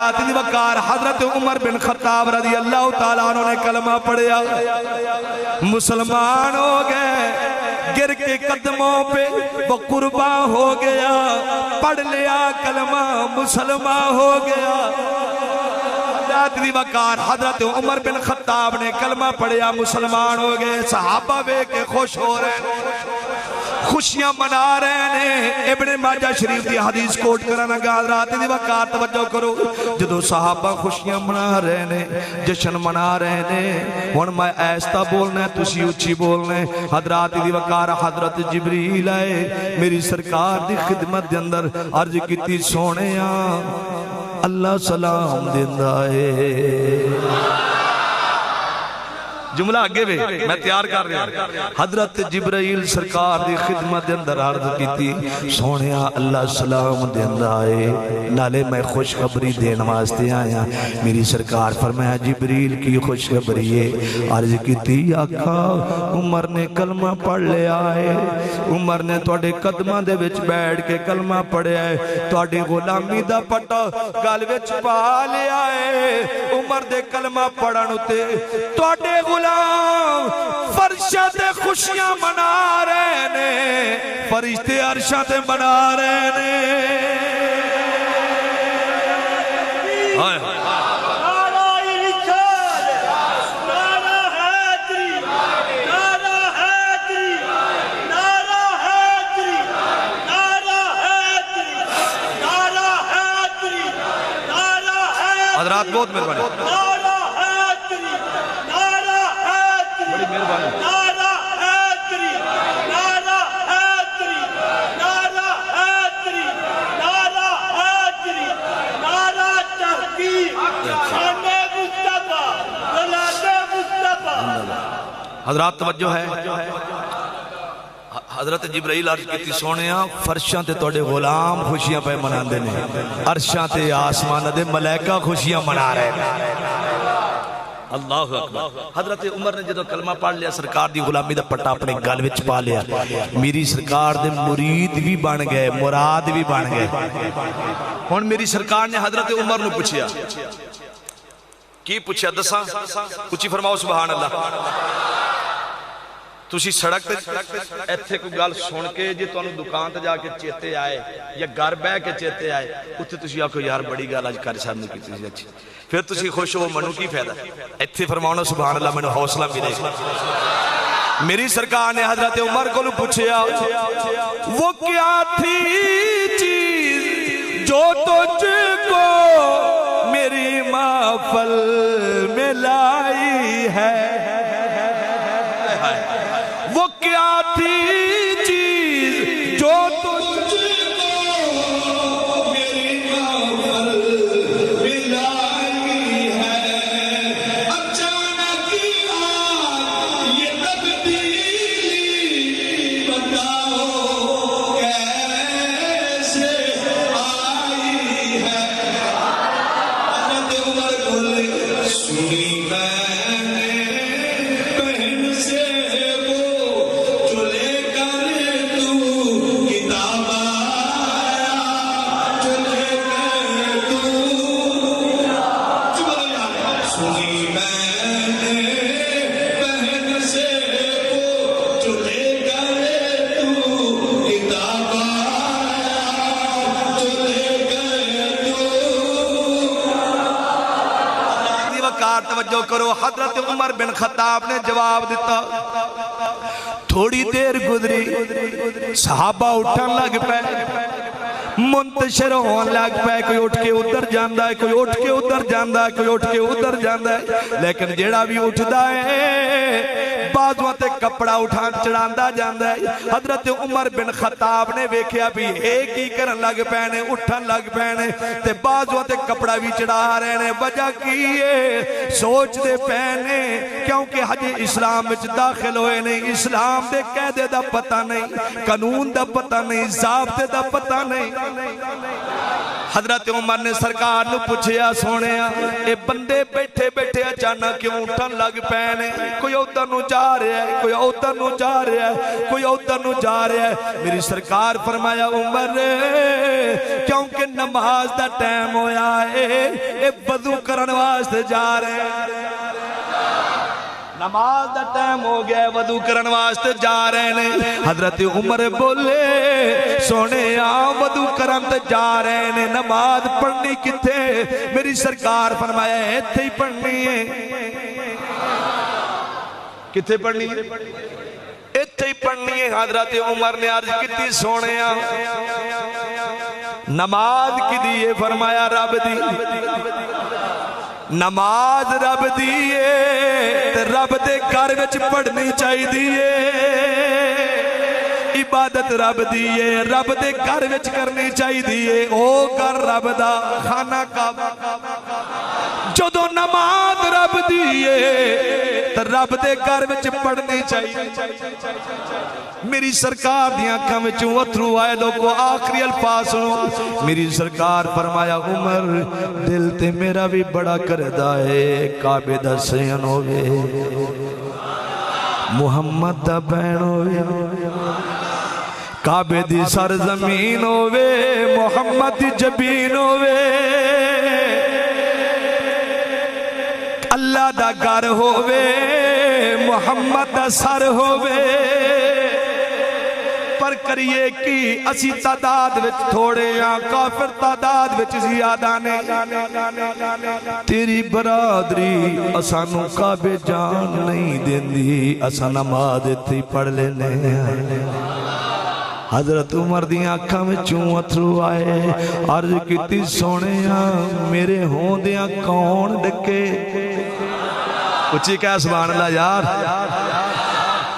آتی وقار حضرت عمر بن خطاب رضی اللہ تعالیٰ عنہ نے کلمہ پڑھیا، مسلمان ہو گئے، گر کے قدموں پہ وہ قربان ہو گیا، پڑھ لیا کلمہ مسلمان ہو گیا۔ آتی وقار حضرت عمر بن خطاب نے کلمہ پڑھیا، مسلمان ہو گئے، صحابہ بے کے خوش ہو رہے ہیں، خوشیاں منا رہے ہیں۔ ابن ماجہ شریف دی حدیث کوٹ کرنا گا، حضرات دی وقت توجہ کرو، جدو صحابہ خوشیاں منا رہے ہیں، جشن منا رہے ہیں، ہن میں ایستا بولنا ہے تسی اچھی بولنا ہے۔ حضرات دی وقت حضرت جبریل آئے، میری سرکار دی خدمت دے اندر عرض کیتی، سونےاں اللہ سلام دیندا ہے۔ جملہ آگے بھی میں تیار کر رہا ہوں۔ حضرت جبرائیل سرکار دی خدمت اندر عرض کی تھی، سونیا اللہ سلام دیندا ہے، نالے میں خوشخبری دین واسطے آیا۔ میری سرکار فرمایا جبریل کی خوشخبری ہے، عرض کی تھی آقا عمر نے کلمہ پڑھ لیا ہے، عمر نے تواڈے قدماں دے وچ بیٹھ کے کلمہ پڑھیا ہے، تواڈی غلامی دا پٹا گل وچ پا لیا ہے۔ عمر دے کلمہ پڑھن تے تواڈے فرشاں تے خوشیاں منا رہے نے، فرشتے عرشاں تے منا رہے نے۔ حضرات بہت مہربانی، نعرہ حیدری، نعرہ حیدری، نعرہ حیدری، نعرہ حیدری، نعرہ تحقیق، شان مصطفیٰ، ولاد مصطفیٰ۔ حضرات توجہ ہے، حضرت جبرائیل عرض کیتی، سونےاں فرشاں تے تواڈے غلام خوشیاں پہ مناندے نے، عرشاں تے آسمان دے ملائکہ خوشیاں منا رہے ہیں۔ اللہ اکبر۔ حضرت عمر نے جدو کلمہ پڑھ لیا، سرکار دی غلامی دا پٹا اپنے گل وچ پا لیا، میری سرکار دے مرید بھی بن گئے، مراد بھی بن گئے۔ ہن میری سرکار نے حضرت عمر نو پوچھیا، کی پوچھیا دساں؟ اچھی فرماؤ سبحان اللہ۔ تسی سڑک ایتھے کوئی گل سن کے جی تانوں دکان تے جا کے چیتے آئے یا گھر بہ کے چیتے آئے، اتھے تسی آکھو یار بڑی گل اج کر صاحب نے کیتی سی اچھی، پھر تسی خوش ہو، منو کی فائدہ؟ ایتھے فرماؤنا سبحان اللہ، منو حوصلہ ملے گا۔ میری سرکار نے حضرت عمر کو پوچھیا، وہ کیا تھی چیز جو تجھ کو میری محفل میں لائی ہے؟ وہ کیا تھی چیز جو تجھ کو میری محفل میں لائی ہے؟ اچانک آج یہ تبدیلی بتاؤ کیسے آئی ہے؟ حضرت عمر بولے، سنی میں نے پہن سے توجہ کرو، حضرت عمر بن خطاب نے جواب دیتا۔ تھوڑی دیر گزری، صحابہ اٹھن لگ پے، منتشر ہون لگ پے، کوئی اٹھ کے ادھر جاندا ہے، کوئی اٹھ کے ادھر جاندا ہے، کوئی اٹھ کے ادھر جاندا ہے، لیکن جیڑا بھی اٹھدا ہے بازوਆਂ تے کپڑا اٹھان چڑھاندا جاندا ہے۔ حضرت عمر بن خطاب نے ویکھیا بھی ایک ہی کرن لگ پینے، اٹھن لگ پینے تے بازوਆਂ تے کپڑا بھی چڑھا رہے نے، وجہ کی ہے سوچ دے پینے، کیونکہ ہجے اسلام وچ داخل ہوئے نہیں، اسلام دے قیدے دا پتہ نہیں، قانون دا پتہ نہیں، ضابطے دا پتہ نہیں۔ حضرت عمر نے سرکار نو پوچھیا سونیا اے بندے بیٹھے بیٹھے اچانک کیوں اٹھن لگ پینے کوئی ادھر نو جا رہا ہے کوئی ادھر نو جا رہا ہے کوئی ادھر نو جا رہا ہے میری سرکار فرمایا عمر کیونکہ نماز دا ٹائم ہویا ہے اے وضو کرن واسطے جا رہے ہیں نماز دا ٹائم ہو گیا ہے وضو کرن واسطے جا رہے ہیں حضرت عمر بولے سونے وضو کرن تے جا رہے ہیں نماز پڑھنی کتے میری سرکار فرمایا ایتھے ہی پڑھنی ہے کتے پڑھنی ہے ایتھے ہی پڑھنی ہے حضرت عمر نے عرض کتی سونے نماز کی دیئے فرمایا رب دی نماز رب دیئے رب دے گھر وچ پڑھنی چاہی دیئے عبادت رب دیئے رب دے گھر وچ کرنی چاہی دیئے او گھر رب دا خانہ کعبہ جدو نماز رب دیئے رب دے گھر وچ پڑھنی چاہیے میری سرکار دی آنکھاں وچوں اتھرو آئے لوگو آخری الفاظ سنو میری سرکار فرمایا عمر دل تے میرا بھی بڑا کردہ ہے کعبے دا سین ہوئے محمد دا بین ہوئے کعبے دی سرزمین ہوئے محمد دی جبین ہوئے اللہ دا گھر ہووے محمد دا سر ہووے پر کریے کی اسی تعداد وچ تھوڑے ہاں کافر تعداد وچ زیادہ نے تیری برادری اسانو کعبے جان نہیں دیندی اسا نماز اتھی پڑھ لینے حضرت عمر دی آنکھاں میں چون اتھرو آئے عرض کیتی سونیاں میرے ہوندیاں کون ڈکے کچھی کہا سبحان اللہ یار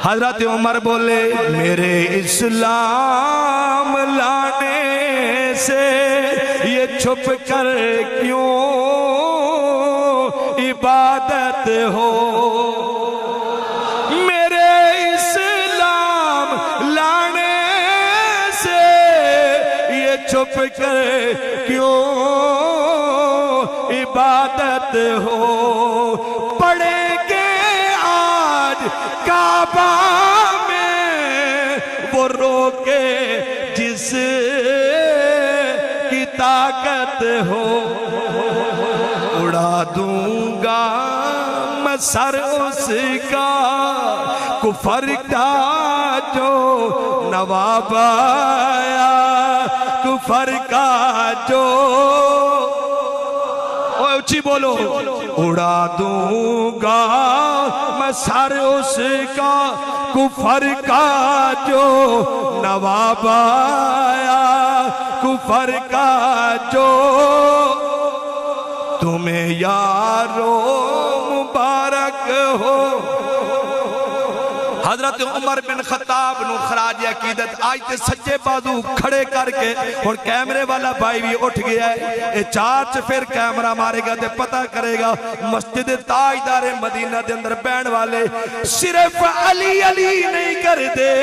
حضرت عمر بولے میرے اسلام لانے سے یہ چھپ کر کیوں عبادت ہو میرے اسلام لانے سے یہ چھپ کر کیوں عبادت ہو پڑھیں گے آج کعبہ میں وہ روکے جس کی طاقت ہو اڑا دوں گا میں سر اس کا کفر کا جو نواب آیا کفر کا جو اچھی بولو اڑا دوں گا میں سر اس کا کفر کا جو نواب آیا کفر کا جو تمہیں یارو مبارک ہو حضرت عمر بن خطاب نو خراج عقیدت آج تے سجے بازو کھڑے کر کے اور کیمرے والا بھائی بھی اٹھ گیا ہے اے چار پھر کیمرہ مارے گا تے پتہ کرے گا مسجد تاجدار مدینہ دے اندر بین والے صرف علی علی نہیں کر دے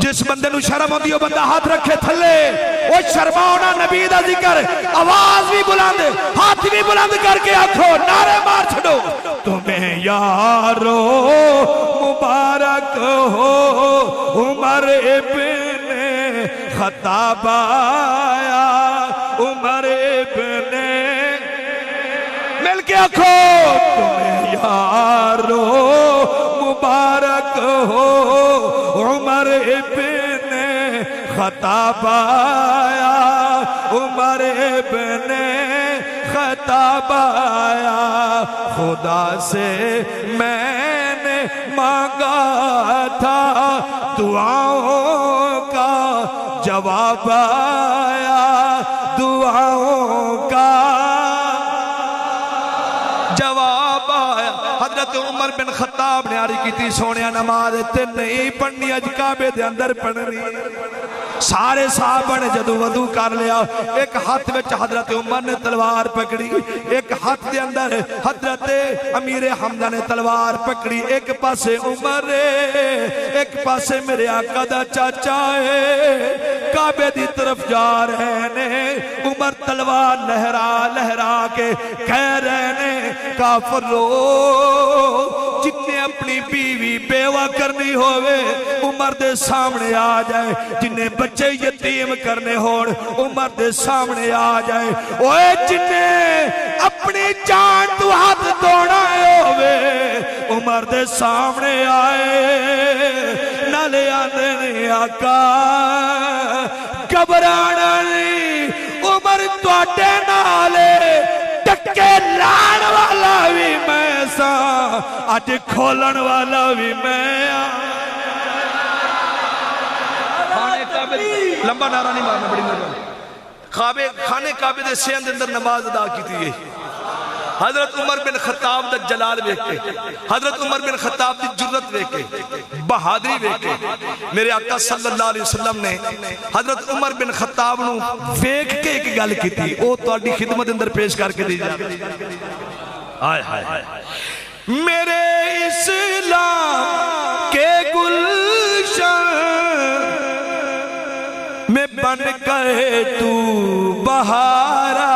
جس بندے نو شرم ہوندی ہو بندہ ہاتھ رکھے تھلے وہ شرماؤنا نبی دا ذکر آواز بھی بلند ہاتھ بھی بلند کر کے آنکھو نعرے مار چھڑو تمہیں یارو مبارک ہو عمر ابن خطاب آیا عمر ابن مل کے آنکھو تمہیں یارو مبارک ہو عمر ابن خطاب آیا عمر ابن خطاب آیا خدا سے میں نے مانگا تھا دعاؤں کا جواب آیا دعاؤں کا جواب آیا حضرت عمر بن خطاب نے عرض کی تھی سونیا نماز تے نہیں پڑھنی اج کعبے دے اندر پڑھنی سارے صحابہ نے جدو وضو کر لیا ایک ہاتھ میں حضرت عمر نے تلوار پکڑی ایک ہاتھ دے اندر حضرت امیر حمزہ نے تلوار پکڑی ایک پاسے عمر ایک پاسے میرے آقا دا چاچا ہے کعبے دی طرف جا رہے نے عمر تلوار لہرا لہرا کے کہہ رہے نے کافر لوگ جتنے اپنی بیوی بیوہ کرنی ہوئے عمر دے سامنے آ جائے جنہیں بچے یتیم کرنے ہون عمر دے سامنے آ جائے اوے جنہیں اپنی جان تو ہاتھ دوڑا ہوئے عمر دے سامنے آئے نالے آنے نے آقا گھبرانا نہیں عمر توڑے نالے ٹکے لان والا بھی میں سا آج کھولن والا بھی میں لمبا نعرہ نہیں مارنا بڑی مہربانی خانے کعبے دے سیند اندر نماز ادا کی تھی حضرت عمر بن خطاب دا جلال ویکھ کے حضرت عمر بن خطاب دی جرت ویکھ کے بہادری ویکھ کے میرے آقا صلی اللہ علیہ وسلم نے حضرت عمر بن خطاب نو ویکھ کے ایک گل کی تھی او تہاڈی خدمت اندر پیش کر کے دی جائے آئے ہائے میرے اسلام کے گلشن میں بن گئے تو بہارا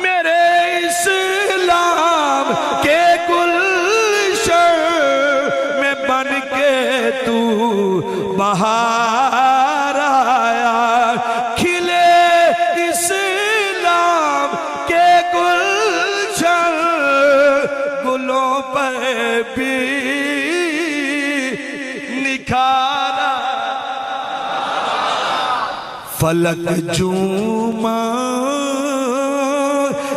میرے اسلام کے گلشن میں بن کے تو بہار آیا کھلے اسلام کے گلشن گلوں پر بھی نکھارا فلک جوما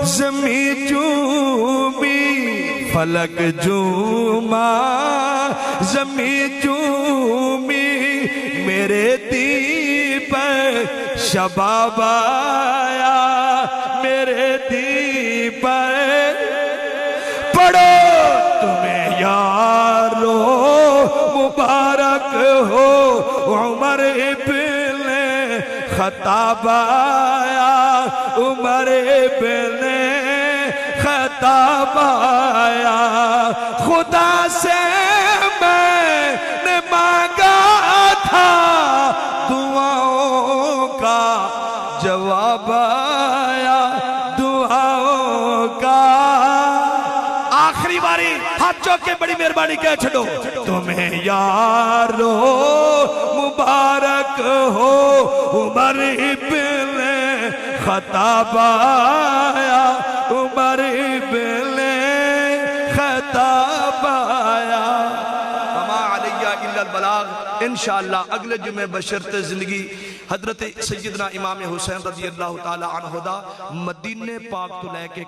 زمین جومی فلک جوما زمین جومی میرے دین پر شباب آیا میرے دین پر پڑھو تمہیں یارو مبارک ہو عمر ابن خطاب آیا عمر ابن خطاب آیا خدا سے میں نے مانگا تھا دعاؤں کا جواب آیا دعاؤں کا آخری باری ہاتھ چوک کے بڑی مہربانی کہہ چھڑو تمہیں یارو مبارک ہو عمر ابن خطاب آیا عمر ابن خطاب آیا وما علیہ الا البلاغ انشاءاللہ اگلے جمعہ بشرط زندگی حضرت سیدنا امام حسین رضی اللہ تعالی عنہ دا مدینہ پاک تو لے کے